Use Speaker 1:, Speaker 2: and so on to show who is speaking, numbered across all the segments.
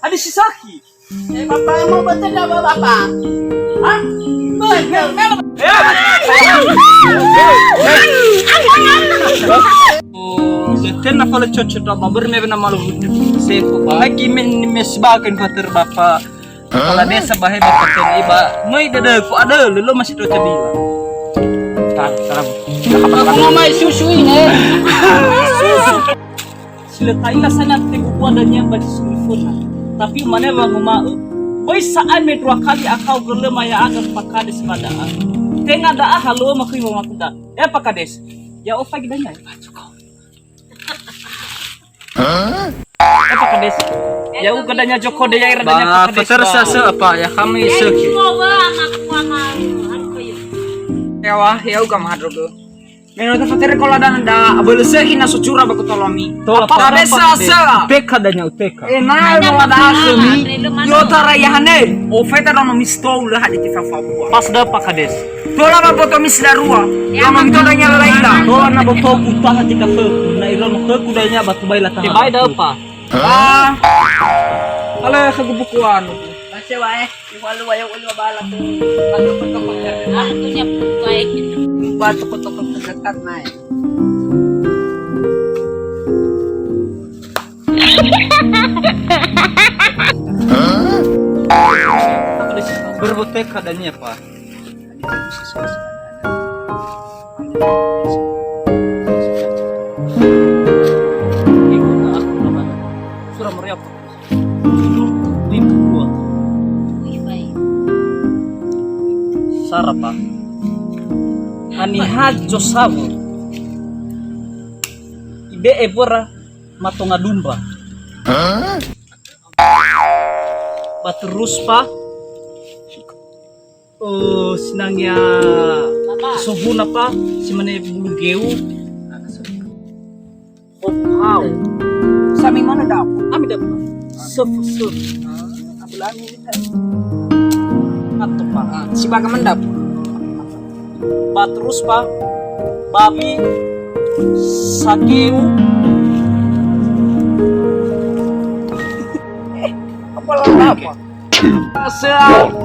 Speaker 1: Ada sisaki.
Speaker 2: Bapak mau betul apa bapak?
Speaker 1: Hah? Kan apa le cocok apa bermebe nama lu sepo lagi mesbakan fater bapak kepala desa bahaya bapak tni ba mai dada ku ada lu masih do cabila
Speaker 2: Aku mau main susu ini.
Speaker 1: silatai lah sana tegu adanya baju sulfuna tapi mana bang mau boy saan me dua kali akau gele maya agar pakades pada tengah dah halo makui mau makuda pakades ya ofa gidanya pakades ya gadanya Joko de ya radanya pakades terasa apa ya kami seki
Speaker 2: Wah, ya uga mahadrogo. Menurut fatere kalau ada abel seki na sucura baku tolomi. Apa desa sa?
Speaker 1: Uteka danya uteka.
Speaker 2: Na no ada asemi. Yo tara ya hane. O feta no mistol hadi ti fafa.
Speaker 1: Pas da pakades.
Speaker 2: Tola ba boto misla rua. Yo no mito danya laila.
Speaker 1: Tola na boto utang ti ka fe. Na iro no ke kudanya batu baila ta. Tibai da apa?
Speaker 2: Ala kagubukuan.
Speaker 3: Masih wae, walu wae ulo bala tu. Patu patu patu. Tu nya wae.
Speaker 2: Patu patu patu dekat nae.
Speaker 1: Berbotek adanya apa? Surah meriap. Sarapa ani hajo sabu ibe ebora matonga dumba baterus pa sinangnya suhuna pa si mane bulgeu wow
Speaker 2: Sami mana dah?
Speaker 1: ami dapat suf
Speaker 2: Abulani
Speaker 1: atau pa
Speaker 2: si baga mendap.
Speaker 1: baterus pa babi sakeu
Speaker 2: Apa apa? Asa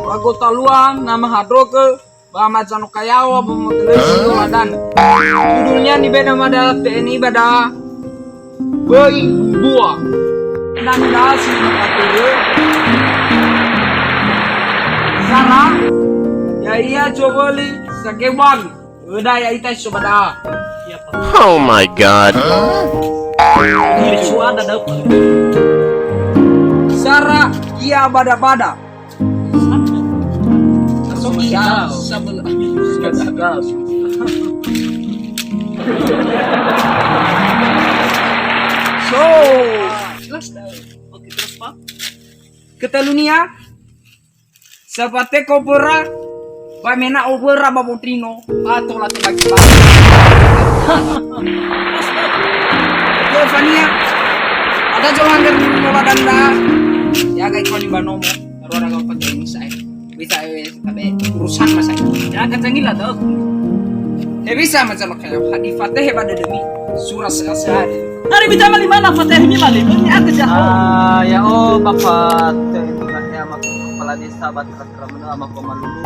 Speaker 2: agota luang nama hadroke Bama Jano Kayawa Bamagelesi Ladan. Judulnya di beda mada TNI bada Boy Bua. Dan dasi makaturu. Sarah ya iya coboli sakewan. Udah ya ita sobada.
Speaker 4: Oh my god.
Speaker 1: Isu ada dapat
Speaker 2: Sarah iya bada-bada.
Speaker 1: iya
Speaker 2: So,
Speaker 1: oke terus pak
Speaker 2: ketelunia sapate kopora pamena opera babotrino atau lati bagi bagi. Fania ada jalan dari Mola Danda ya kayak kau di Banomo baru ada kau pakai bisa tapi urusan masa
Speaker 1: ya kacangila tuh
Speaker 2: bisa macam kayak hadis fatih pada demi surah sehat.
Speaker 1: hari bisa mali mana fatih ini mali ini ada jahat
Speaker 5: ya bapak itu kan ya sama kepala desa batu keramen sama pemalulu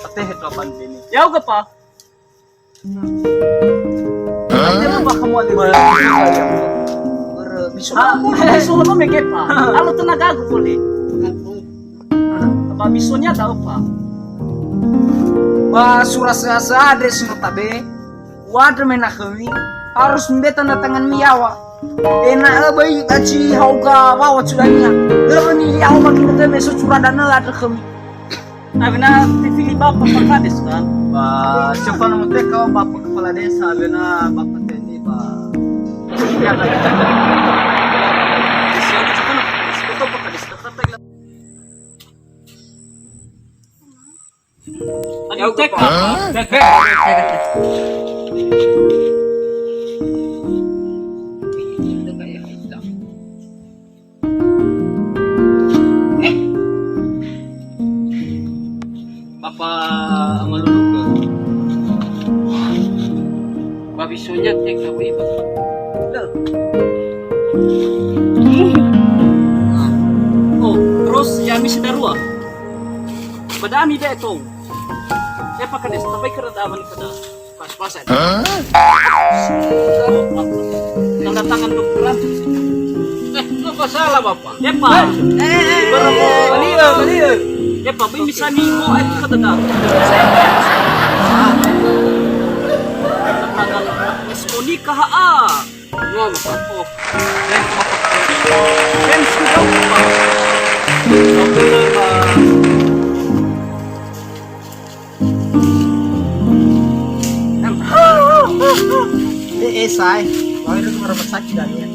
Speaker 5: pateh itu apa ini
Speaker 1: ya uga pak
Speaker 5: apa kamu ada
Speaker 1: bisu lo mege pak alo tenaga aku boleh apa bisunya tahu pak
Speaker 2: Wah surah sehat ada surah tabe wadah menakami harus membeta tanda tangan miawa enak bayi aci hauka bawa sudahnya lebih miawa makin kita mesut surah dana ada kami
Speaker 1: abena pilih bapak pakades kan
Speaker 5: coba namun kau bapak kepala desa bena bapak TNI
Speaker 2: ada.
Speaker 5: Siapa cakap nak? Betul apa kadis? Tetap lagi.
Speaker 1: Ada tek.
Speaker 5: Bapak melulu ke?
Speaker 3: Babi sonya tek kawe ba.
Speaker 1: Oh, terus yami sedarua. Badami deh tong. Ya pakades, tapi keradaman kada. Pas-pasan. Tanda tangan dokteran.
Speaker 3: Apa salah Bapak?
Speaker 1: Ya pak.
Speaker 5: Balik.
Speaker 1: Ya pak, ini bisa nih mau air kada dah. Tangan Esmoni KHA.
Speaker 3: Ngomong Bapak.
Speaker 1: Oh, dan sudah pak.
Speaker 2: Say. Kau itu cuma rumah sakit dah ya.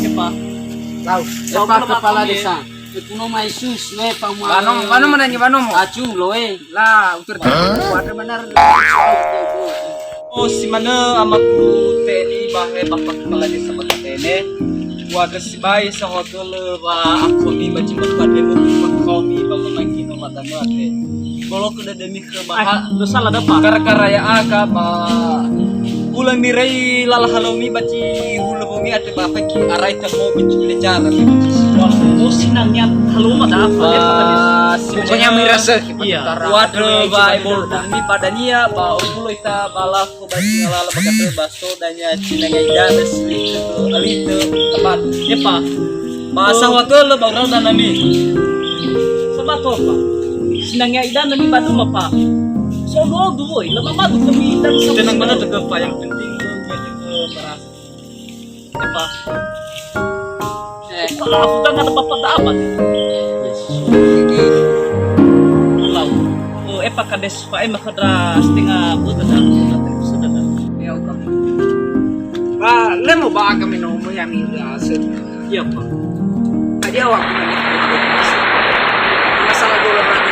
Speaker 1: Ya pak.
Speaker 2: Tahu.
Speaker 3: Bapak kepala desa. Itu nama Yesus ne pamwa.
Speaker 2: Banom mana ni banom?
Speaker 3: Acung loe.
Speaker 2: Lah, utur water benar.
Speaker 5: Oh, si mana amaku teni bahe bapak kepala desa bapak tene. Waga si bayi sa hotel ba aku mi macam pada mu kau mi bapak lagi no mata mate. Kalau kena demi ke bahas
Speaker 1: Lu salah dah pak.
Speaker 5: kara-kara ya aga ba ulang mirai lala halomi baci hulu bumi ate bapak ki arai ta mo bicu lecara
Speaker 1: Oh sinangnya halo mah dah apa ya pakades.
Speaker 2: Pokoknya mirasa.
Speaker 1: Iya.
Speaker 5: Waduh, ba ibol ini pada nia ba ulo ita bala ko baci lala bagate baso danya cinanga idanes itu alito tempat
Speaker 1: Ya pak.
Speaker 5: masa wakil ba ural danami
Speaker 1: Sebab apa? Sinangnya idan nami badu mah pak. Solo duoy, lama madu kami idan sa.
Speaker 5: tenang mana tegep pa yang penting tuh pwede ke beras
Speaker 1: Ya pak. Kalau aku dah ada bapak dah amat. Lau. Oh pakades pa ay makadra setengah buta dah. Sudah dah.
Speaker 2: Ya Allah. Ba, lemo ba kami no mo yami asin.
Speaker 1: Iya pak.
Speaker 2: Tadi awak masalah dulu lagi.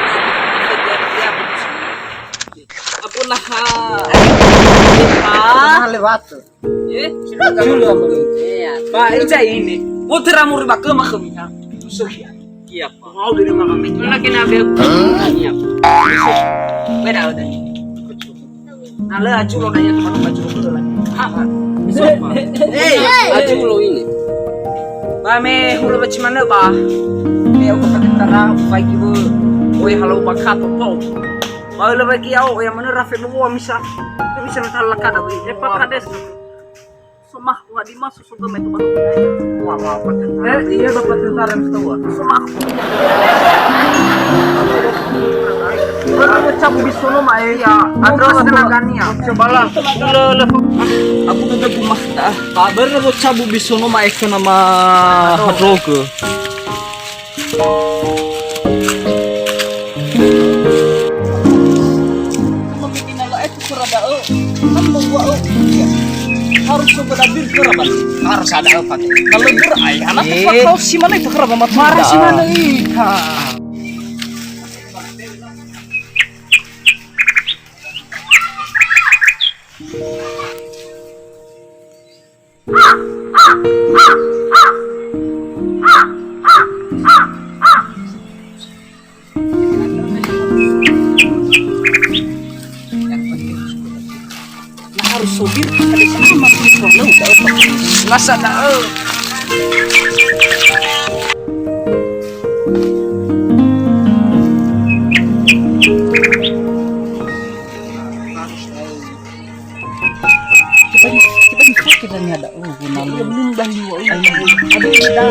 Speaker 1: Aku lah.
Speaker 2: Ah, lewat.
Speaker 1: Eh,
Speaker 2: Sudah dulu belum.
Speaker 3: Iya.
Speaker 2: Ba, ini. Putra muri ba ke makami ha. Susia.
Speaker 1: iya pak.
Speaker 2: Mau di rumah kami.
Speaker 3: Lagi nabe. Iya.
Speaker 2: Beda udah. Nah, le acu lo nanya teman baju dulu lagi. Apa?
Speaker 3: Acung lo ini.
Speaker 2: Ba me hulu baci mana ba? Me aku pakai tanah pagi bu. Oi halo ba kato po. Ba le bagi au yang mana rafe lu misa. Bisa nak kada bu.
Speaker 1: Ya pakades. Semah wa di mas susu metu baru.
Speaker 2: Wah, mau apa? Iya bapak tentara tahu.
Speaker 1: Semah.
Speaker 2: Aku cabu bisono mah ya. Adros tenaganya. Coba lah.
Speaker 5: aku udah rumah dah kabar lo cabu bisono ma ek nama hadroge
Speaker 1: Membikin ala itu kerada kan membuat harus coba bir kerabat.
Speaker 2: Harus ada apa?
Speaker 1: Kalau berai anak kau si mana itu kerabat mati.
Speaker 2: Marah si mana ika?
Speaker 1: Nah harus sobir ada sama kalau
Speaker 2: Masa dah.
Speaker 1: kita dipakai dan ada guna belum bali wa ada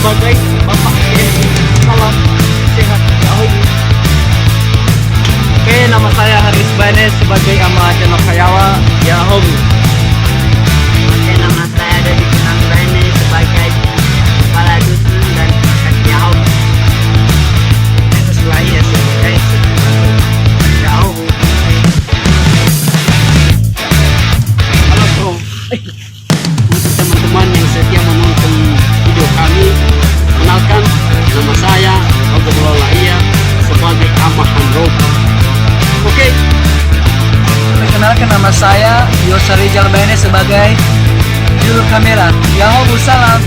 Speaker 5: sebagai Bapak TNI. Salam sehat ya Hobi. Oke, nama saya Haris Banes sebagai Ama Channel Kayawa ya Hobi.
Speaker 3: Oke, nama saya Dedi Kunangreni sebagai kepala dusun dan Yahu. Saya sebagai Yahu.
Speaker 5: Halo bro. Untuk teman-teman yang setia menonton video kami, kenalkan nama saya Abu Lolaia sebagai Amahan Rob. Oke.
Speaker 2: Perkenalkan nama saya Yosa Rizal Bene sebagai juru kamera. Yahobu salam.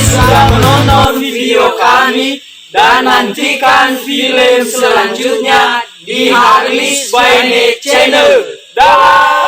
Speaker 1: Sudah menonton video kami dan nantikan film selanjutnya di Haris Baine Channel. Dah.